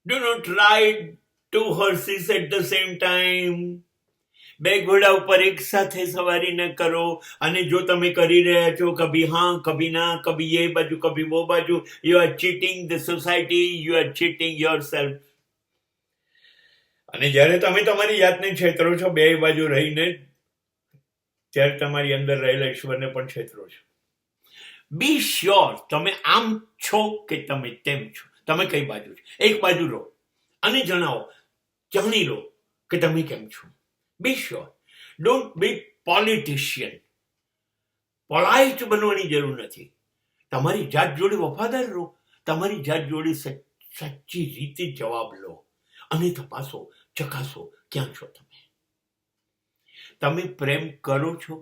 Do not ride two horses at the same time. બે ઘોડા ઉપર એક સાથે સવારી ન કરો. અને જો તમે કરી રહ્યા છો કભી હા કભી ના, કભી એ બાજુ કભી વો બાજુ, you are cheating the society, you are cheating your self. અને જ્યારે તમે તમારી જાતને છેતરો છો બે બાજુ રહીને, ત્યારે તમારી અંદર રહેલા ઈશ્વરને પણ છેતરો છો. બી શ્યોર તમે આમ છો કે તમે તેમ છો, તમે કઈ બાજુ છો. એક બાજુ રહો અને જણાવો, જાણી લો કે તમે કેમ છો. Be sure. Don't be politician. Polite બનવાની જરૂર નથી. તમારી જાત જોડે વફાદાર રહો. તમારી જાત જોડે સાચી રીતે જવાબ લો અને તપાસો, ચકાસો ક્યાં છો તમે. તમે પ્રેમ કરો છો?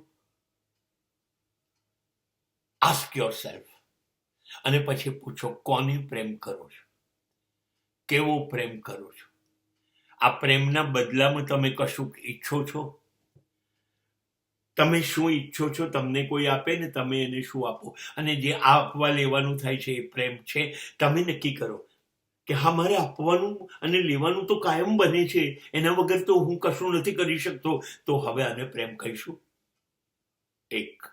Ask your self. અને પછી પૂછો કોને પ્રેમ કરો છો, કેવો પ્રેમ કરો છો. આ પ્રેમના બદલામાં તમે કશું ઈચ્છો છો? તમે શું ઈચ્છો છો? તમને કોઈ આપે ને તમે એને શું આપો. અને જે આપવા લેવાનું થાય છે એ પ્રેમ છે. તમે નક્કી કરો કે હા, મારે આપવાનું અને લેવાનું તો કાયમ બને છે, એના વગર તો હું કશું નથી કરી શકતો. તો હવે આને પ્રેમ કહીશું. એક.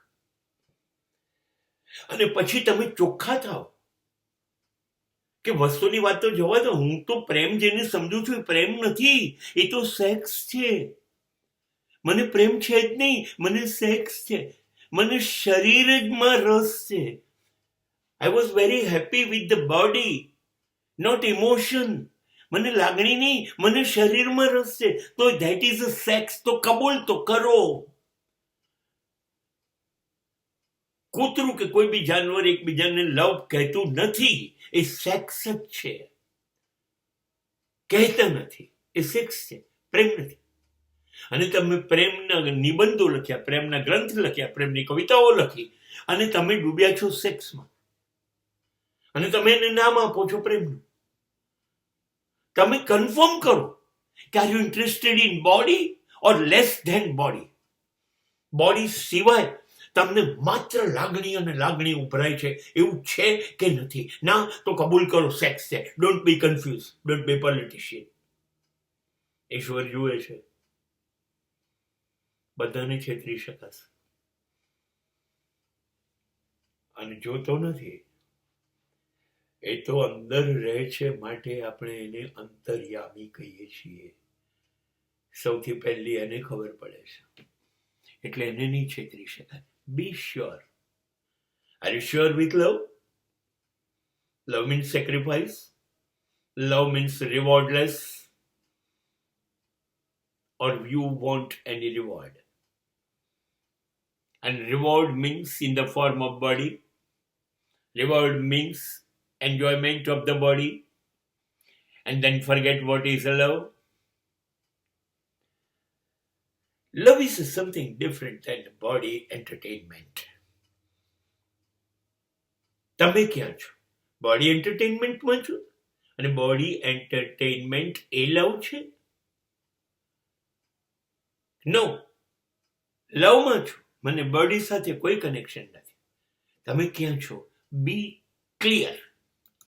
અને પછી તમે ચોખ્ખા થાવ કે વસ્તુની વાત તો જવા દો, હું તો પ્રેમ જેને સમજુ છું એ પ્રેમ નથી, એ તો સેક્સ છે. મને પ્રેમ છે જ નહીં, મને સેક્સ છે. મને શરીરમાં રસ છે. I was very happy with the body, not emotion. મને લાગણી નહીં, મને શરીરમાં રસ છે. તો ધેટ ઇઝ અ સેક્સ. તો કબૂલ તો કરો. કૂતરું કે કોઈ બી જાનવર એકબીજાને લવ કહેતું નથી, એ સેક્સ જ છે. કહેતા નથી, એ સેક્સ છે, પ્રેમ નથી. અને તમે પ્રેમના નિબંધો લખ્યા, પ્રેમના ગ્રંથ લખ્યા, પ્રેમની કવિતાઓ લખી અને તમે ડૂબ્યા છો સેક્સમાં. અને તમે એને નામ આપો છો પ્રેમનું. તમે કન્ફર્મ કરો કે are you interested in body or less than body. Body સિવાય તમને માત્ર લાગણી અને લાગણી ઉભરાય છે એવું છે કે નથી? ના, તો કબૂલ કરો સેક્સ છે. Don't be confuse, don't be politician. ઈશ્વર જુએ છે, બધાને છેતરી શકાશે અને જોતો નથી. એ તો અંદર રહે છે, માટે આપણે એને અંતર્યામી કહીએ છીએ. સૌથી પહેલી એને ખબર પડે છે, એટલે એને નહીં છેતરી શકાય. Be sure. Are you sure with love? Love means sacrifice. Love means rewardless, or you want any reward. And reward means in the form of body. Reward means enjoyment of the body. And then forget what is love. Love is something different than body entertainment. તમે ક્યાં છો? Body એન્ટરટેનમેન્ટમાં છો? અને body entertainment એ લવ છે? નો. લવમાં છો, મને body સાથે કોઈ કનેક્શન નથી. તમે ક્યાં છો? બી ક્લિયર.